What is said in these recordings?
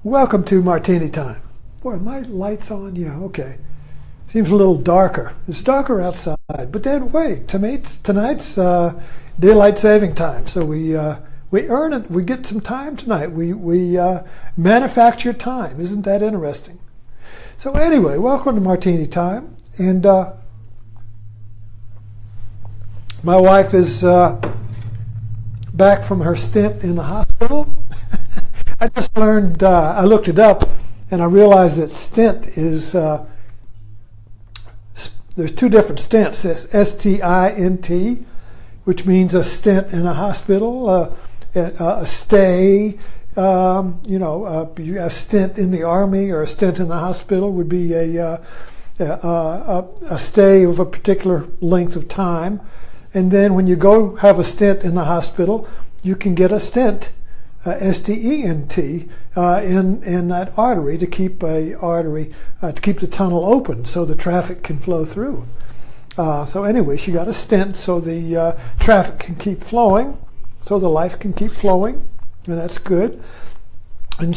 Welcome to Martini Time. Boy, my light's on? Yeah, okay. Seems a little darker. It's darker outside. But then wait, tonight's daylight saving time. So we earn it. We get some time tonight. We manufacture time. Isn't that interesting? So anyway, welcome to Martini Time. And my wife is back from her stint in the hospital. I just learned, I looked it up, and I realized that stint is, there's two different stints. There's S-T-I-N-T, which means a stint in a hospital, a stay, a stint in the army or a stint in the hospital would be a stay of a particular length of time. And then when you go have a stint in the hospital, you can get a stent. S-T-E-N-T in that artery to keep to keep the tunnel open so the traffic can flow through. So anyway, she got a stent so the traffic can keep flowing, so the life can keep flowing, and that's good. And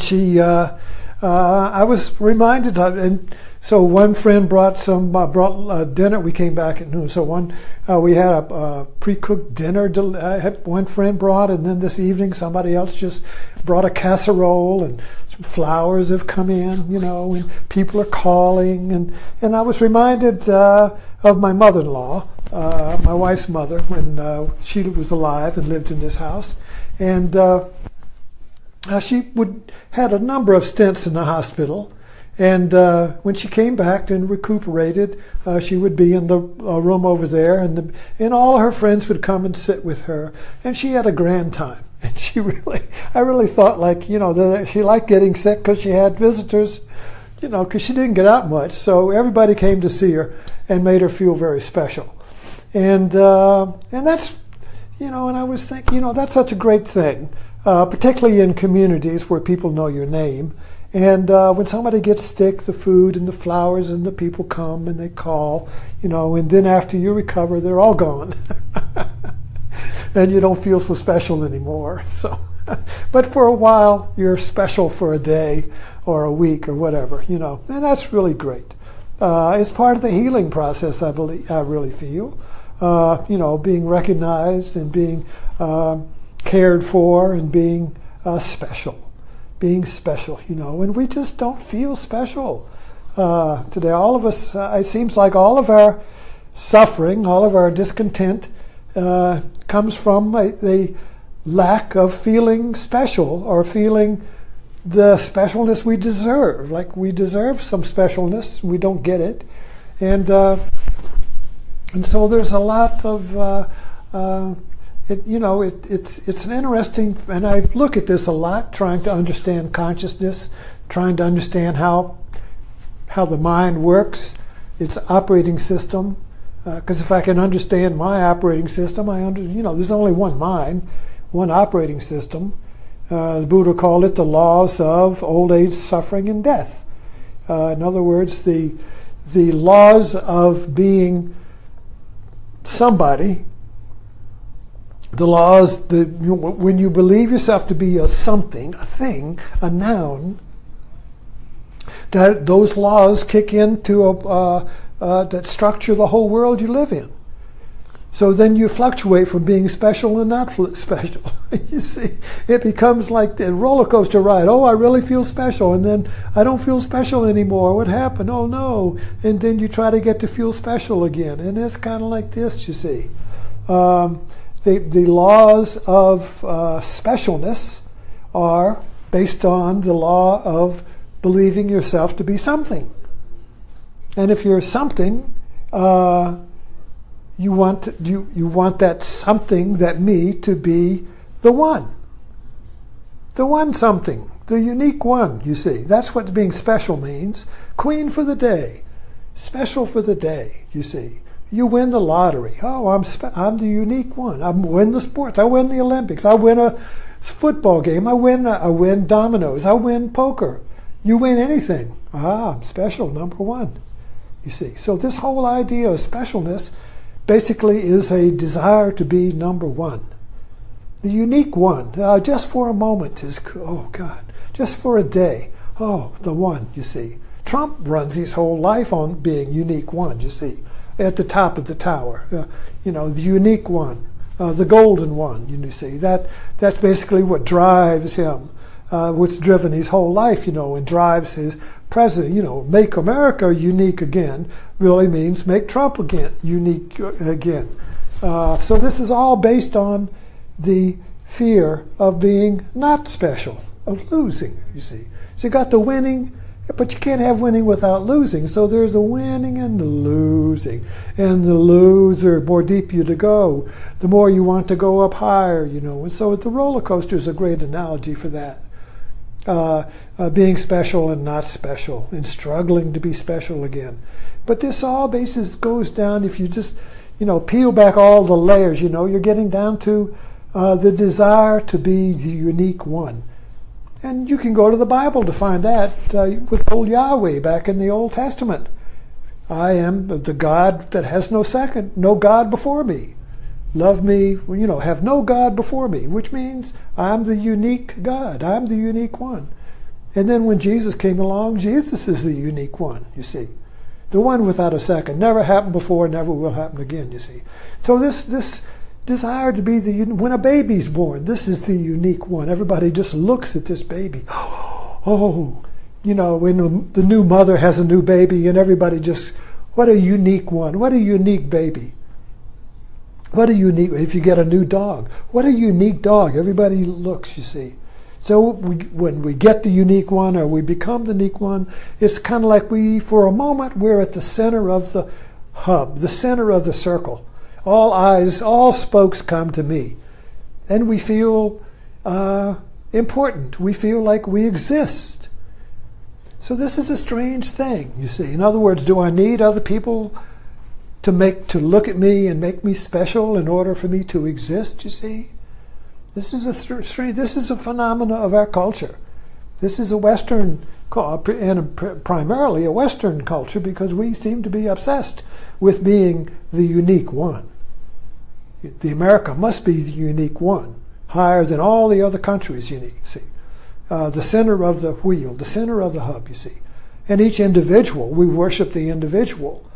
I was reminded of, and so one friend brought dinner. We came back at noon. So we had a pre-cooked dinner. One friend brought, and then this evening somebody else just brought a casserole, and some flowers have come in, and people are calling, and I was reminded of my mother-in-law, my wife's mother, when she was alive and lived in this house, and she had a number of stints in the hospital. And when she came back and recuperated, she would be in the room over there, and all her friends would come and sit with her, and she had a grand time. And I really thought that she liked getting sick because she had visitors, because she didn't get out much. So everybody came to see her and made her feel very special. And that's, and I was thinking, that's such a great thing, particularly in communities where people know your name. And when somebody gets sick, the food and the flowers and the people come and they call, and then after you recover, they're all gone. And you don't feel so special anymore. So, but for a while, you're special for a day or a week or whatever, and that's really great. It's part of the healing process, I really feel. Being recognized and being cared for and being special. Being special, and we just don't feel special today. All of us, it seems like all of our suffering, all of our discontent comes from the lack of feeling special or feeling the specialness we deserve. Like we deserve some specialness, we don't get it, and so there's a lot of it's an interesting, and I look at this a lot, trying to understand consciousness, trying to understand how the mind works, its operating system. Because if I can understand my operating system, there's only one mind, one operating system. The Buddha called it the laws of old age, suffering, and death. In other words, the laws of being somebody. The laws, when you believe yourself to be a something, a thing, a noun, that those laws kick into that structure the whole world you live in. So then you fluctuate from being special and not special. You see, it becomes like the roller coaster ride. Oh, I really feel special, and then I don't feel special anymore. What happened? Oh no! And then you try to get to feel special again, and it's kind of like this. You see. The laws of specialness are based on the law of believing yourself to be something. And if you're something, you want that something, that me, to be the one something, the unique one. You see, that's what being special means. Queen for the day, special for the day. You see. You win the lottery. Oh, I'm the unique one. I win the sports. I win the Olympics. I win a football game. I win dominoes. I win poker. You win anything. I'm special, number one. You see. So this whole idea of specialness basically is a desire to be number one. The unique one, just for a moment is, oh God, just for a day. Oh, the one, you see. Trump runs his whole life on being unique one, you see, at the top of the tower. The unique one, the golden one, you see. That's basically what drives him, what's driven his whole life, and drives his president. Make America unique again really means make Trump again unique again. So this is all based on the fear of being not special, of losing, you see. So you got the winning, but you can't have winning without losing. So there's the winning and the losing. And the loser, the more deep you to go, the more you want to go up higher, And so the roller coaster is a great analogy for that. Being special and not special, and struggling to be special again. But this all basis goes down, if you just, peel back all the layers, you're getting down to the desire to be the unique one. And you can go to the Bible to find that with old Yahweh back in the Old Testament. I am the God that has no second, no God before me. Love me, have no God before me, which means I'm the unique God. I'm the unique one. And then when Jesus came along, Jesus is the unique one, you see. The one without a second. Never happened before, never will happen again, you see. So this desire to be when a baby's born, this is the unique one. Everybody just looks at this baby. Oh, when the new mother has a new baby, and everybody just, what a unique one. What a unique baby. What a unique, if you get a new dog, what a unique dog. Everybody looks, you see. So when we get the unique one, or we become the unique one, it's kind of like for a moment, we're at the center of the hub, the center of the circle. All eyes, all spokes come to me. And we feel important. We feel like we exist. So this is a strange thing, you see. In other words, do I need other people to look at me and make me special in order for me to exist, you see? This is a phenomena of our culture. This is a Western, and primarily a Western culture, because we seem to be obsessed with being the unique one. The America must be the unique one, higher than all the other countries, see. The center of the wheel, the center of the hub, you see. And each individual, we worship the individual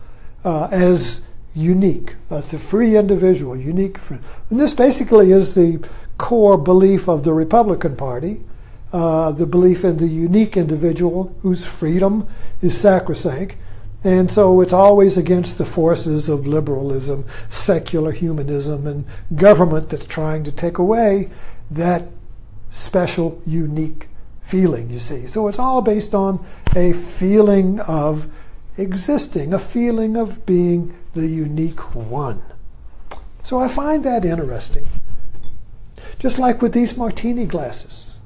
as unique, the free individual, unique. And this basically is the core belief of the Republican Party, the belief in the unique individual whose freedom is sacrosanct. And so it's always against the forces of liberalism, secular humanism, and government that's trying to take away that special, unique feeling, you see. So it's all based on a feeling of existing, a feeling of being the unique one. So I find that interesting. Just like with these martini glasses.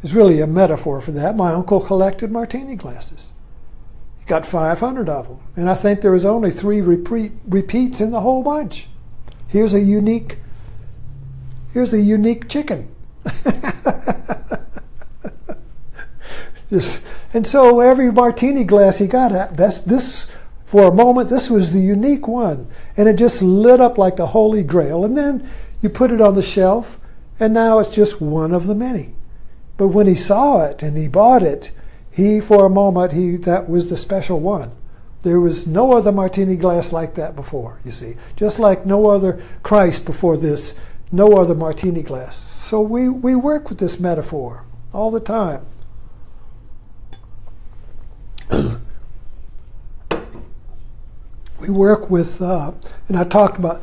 It's really a metaphor for that. My uncle collected martini glasses. Got 500 of them, and I think there was only 3 repeats in the whole bunch. Here's a unique chicken. And so every martini glass he got, this for a moment, this was the unique one, and it just lit up like the Holy Grail. And then you put it on the shelf, and now it's just one of the many. But when he saw it and he bought it, for a moment, that was the special one. There was no other martini glass like that before, you see. Just like no other Christ before this, no other martini glass. So we work with this metaphor all the time. We work with, and I talked about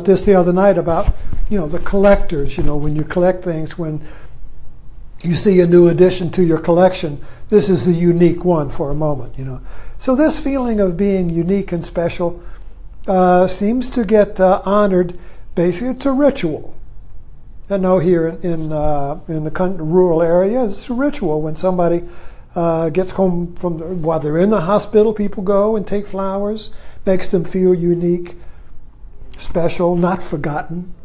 this the other night about, the collectors, when you collect things, when you see a new addition to your collection, this is the unique one for a moment, So this feeling of being unique and special seems to get honored. Basically, it's a ritual. I know here in the rural area, it's a ritual. When somebody gets home while they're in the hospital, people go and take flowers, makes them feel unique, special, not forgotten.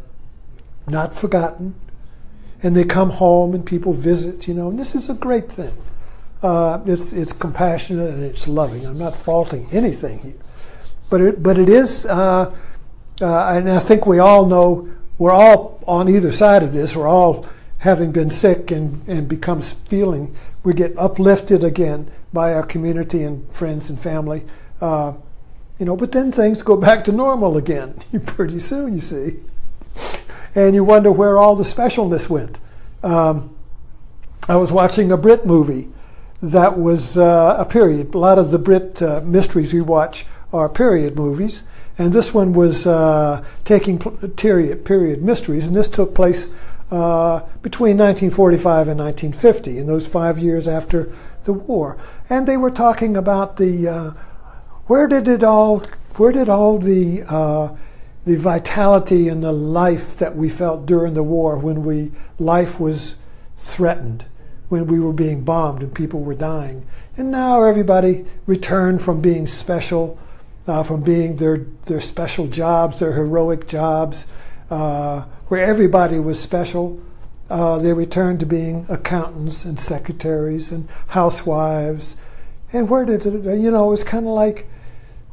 And they come home and people visit, and this is a great thing. It's compassionate and it's loving. I'm not faulting anything here, but it is, and I think we all know we're all on either side of this. We're all having been sick and become feeling, we get uplifted again by our community and friends and family. But then things go back to normal again pretty soon, you see. And you wonder where all the specialness went. I was watching a Brit movie that was a period. A lot of the Brit mysteries we watch are period movies. And this one was taking period mysteries. And this took place between 1945 and 1950, in those 5 years after the war. And they were talking about where did all the vitality and the life that we felt during the war, when life was threatened, when we were being bombed and people were dying. And now everybody returned from being special, from being their special jobs, their heroic jobs, where everybody was special. They returned to being accountants and secretaries and housewives. And where did it, it was kind of like,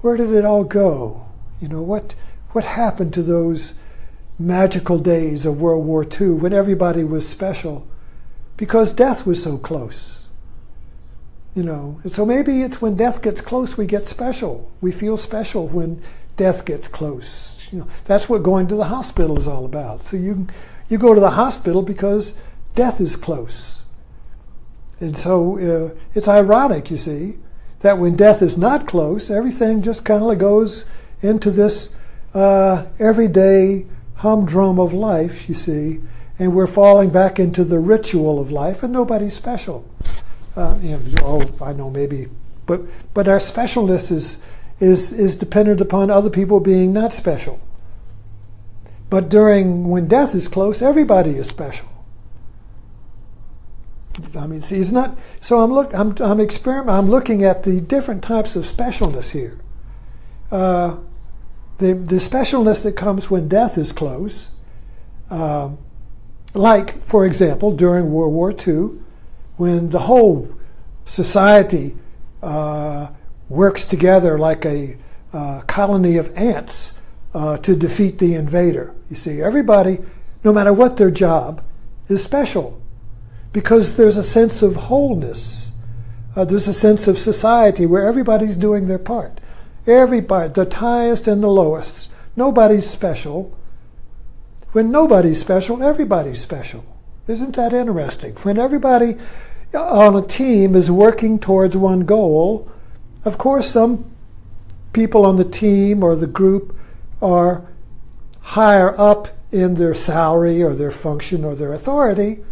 where did it all go? What happened to those magical days of World War II when everybody was special? Because death was so close. And so maybe it's when death gets close we get special. We feel special when death gets close. That's what going to the hospital is all about. So you go to the hospital because death is close. And so it's ironic, you see, that when death is not close, everything just kind of goes into this everyday humdrum of life, you see, and we're falling back into the ritual of life, and nobody's special. I know maybe, but our specialness is dependent upon other people being not special. But when death is close, everybody is special. See, it's not. So I'm looking at the different types of specialness here. The specialness that comes when death is close, like, for example, during World War II, when the whole society works together like a colony of ants to defeat the invader. You see, everybody, no matter what their job, is special because there's a sense of wholeness. There's a sense of society where everybody's doing their part. Everybody, the highest and the lowest. Nobody's special. When nobody's special, everybody's special. Isn't that interesting? When everybody on a team is working towards one goal, of course some people on the team or the group are higher up in their salary or their function or their authority,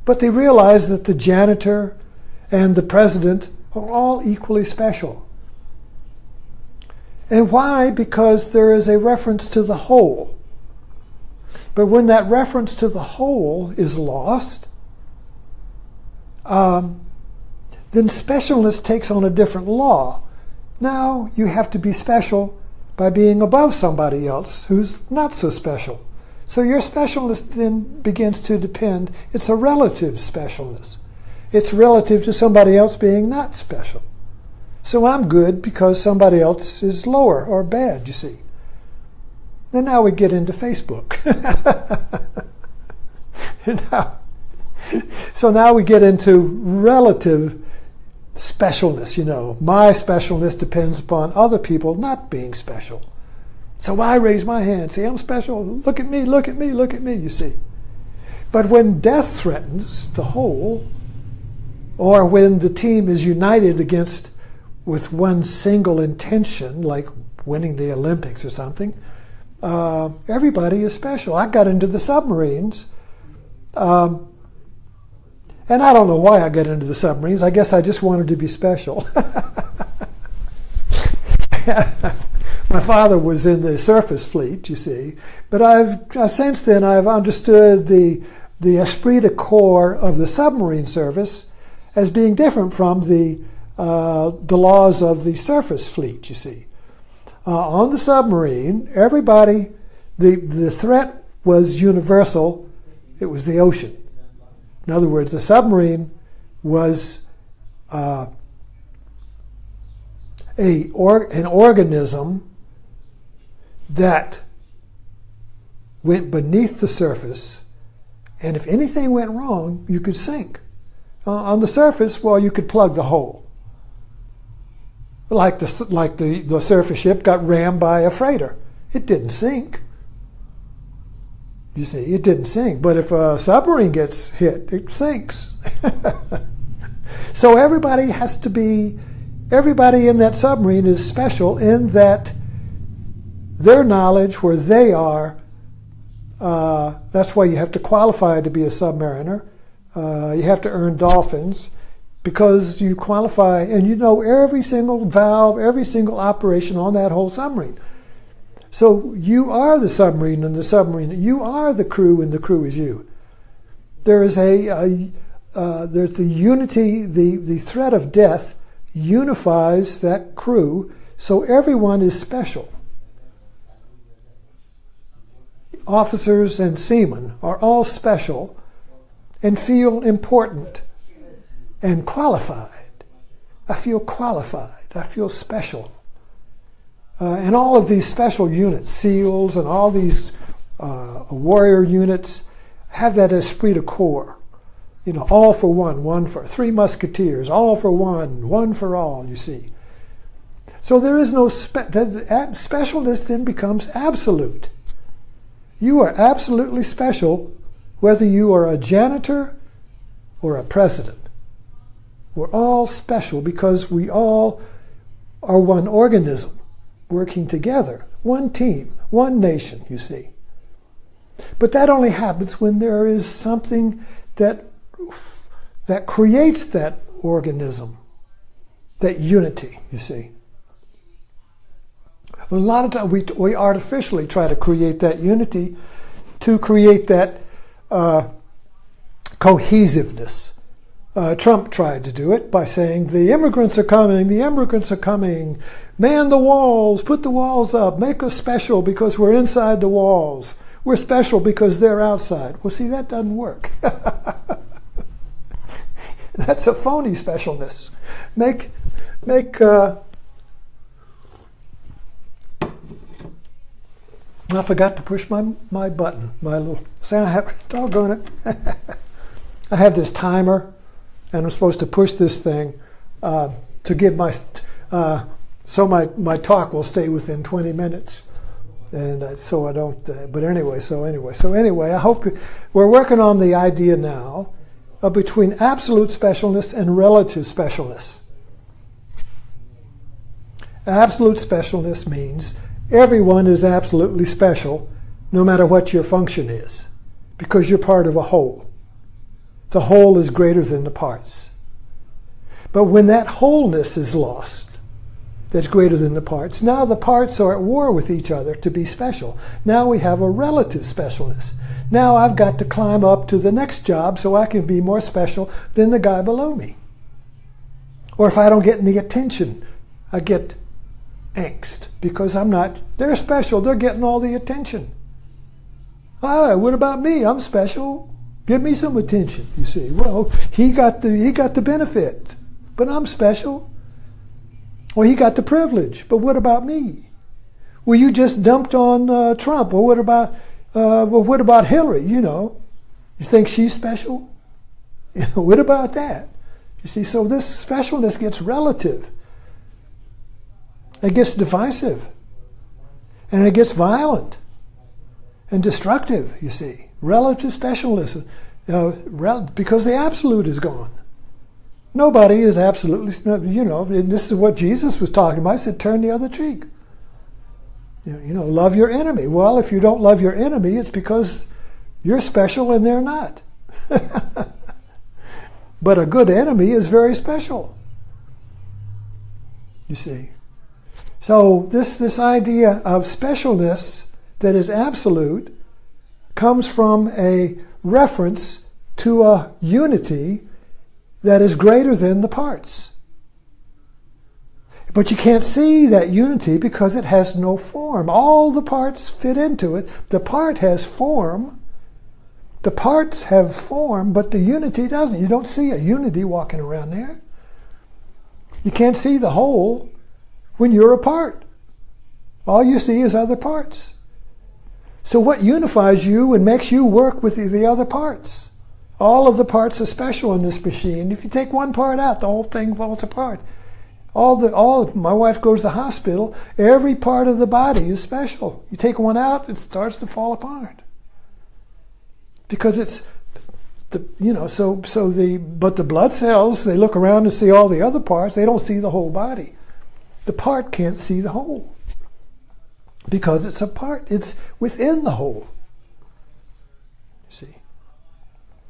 but they realize that the janitor and the president are all equally special. And why? Because there is a reference to the whole. But when that reference to the whole is lost, then specialness takes on a different law. Now you have to be special by being above somebody else who's not so special. So your specialness then begins to depend. It's a relative specialness. It's relative to somebody else being not special. So I'm good because somebody else is lower or bad, you see. And now we get into Facebook. So now we get into relative specialness, My specialness depends upon other people not being special. So I raise my hand, say, I'm special, look at me, look at me, look at me, you see. But when death threatens the whole, or when the team is united with one single intention, like winning the Olympics or something, everybody is special. I got into the submarines, and I don't know why I got into the submarines. I guess I just wanted to be special. My father was in the surface fleet, you see, but since then I've understood the esprit de corps of the submarine service as being different from the laws of the surface fleet, you see. On the submarine, everybody, the threat was universal. It was the ocean. In other words, the submarine was an organism that went beneath the surface, and if anything went wrong, you could sink. On the surface, well, you could plug the hole. Like the surface ship got rammed by a freighter. It didn't sink. You see, it didn't sink. But if a submarine gets hit, it sinks. So everybody in that submarine is special in that their knowledge, where they are, that's why you have to qualify to be a submariner. You have to earn dolphins because you qualify and you know every single valve, every single operation on that whole submarine. So you are the submarine and the submarine. You are the crew and the crew is you. There is there's the unity, the threat of death unifies that crew, so everyone is special. Officers and seamen are all special and feel important and qualified. I feel qualified. I feel special. And all of these special units, SEALs and all these warrior units, have that esprit de corps. You know, all for one, one for three musketeers, all for one for all, you see. So there is no specialness then becomes absolute. You are absolutely special whether you are a janitor or a president. We're all special because we all are one organism working together, one team, one nation, you see. But that only happens when there is something that creates that organism, that unity, you see. A lot of times we artificially try to create that unity to create that cohesiveness. Trump tried to do it by saying, the immigrants are coming, man the walls, put the walls up, make us special because we're inside the walls. We're special because they're outside. Well, see, that doesn't work. That's a phony specialness. I forgot to push my button, my little, doggone it. I have this timer, and I'm supposed to push this thing to give so my talk will stay within 20 minutes. And so I don't, but anyway, I hope we're working on the idea now of between absolute specialness and relative specialness. Absolute specialness means everyone is absolutely special, no matter what your function is, because you're part of a whole. The whole is greater than the parts. But when that wholeness is lost, that's greater than the parts, now the parts are at war with each other to be special. Now we have a relative specialness. Now I've got to climb up to the next job so I can be more special than the guy below me. Or if I don't get any attention, I get angst because they're special, they're getting all the attention. What about me? I'm special. Give me some attention, you see. Well, he got the benefit, but I'm special. Well, he got the privilege, but what about me? Well, you just dumped on Trump. Well, what about Hillary? You think she's special? What about that? You see, so this specialness gets relative. It gets divisive. And it gets violent and destructive, you see. Relative specialness, because the absolute is gone. Nobody is absolutely, and this is what Jesus was talking about. He said, turn the other cheek. Love your enemy. Well, if you don't love your enemy, it's because you're special and they're not. But a good enemy is very special. You see. So this idea of specialness that is absolute comes from a reference to a unity that is greater than the parts. But you can't see that unity because it has no form. All the parts fit into it. The part has form. The parts have form, but the unity doesn't. You don't see a unity walking around there. You can't see the whole when you're a part. All you see is other parts. So what unifies you and makes you work with the other parts? All of the parts are special in this machine. If you take one part out, the whole thing falls apart. My wife goes to the hospital, every part of the body is special. You take one out, it starts to fall apart. Because it's but the blood cells, they look around and see all the other parts, they don't see the whole body. The part can't see the whole. Because it's a part, it's within the whole. You see.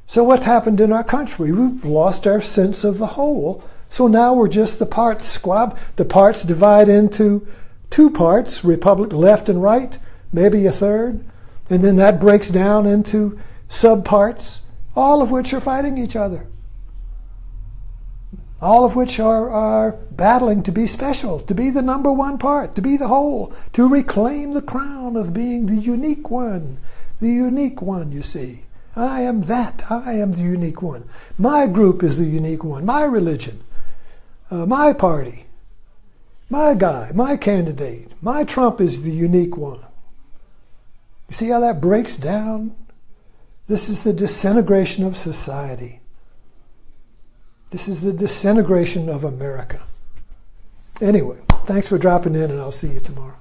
So what's happened in our country? We've lost our sense of the whole. So now we're just the parts squab. The parts divide into two parts, republic, left and right, maybe a third. And then that breaks down into subparts, all of which are fighting each other. All of which are battling to be special, to be the number one part, to be the whole, to reclaim the crown of being the unique one, you see. I am that. I am the unique one. My group is the unique one. My religion, my party, my guy, my candidate, my Trump is the unique one. You see how that breaks down? This is the disintegration of society. This is the disintegration of America. Anyway, thanks for dropping in, and I'll see you tomorrow.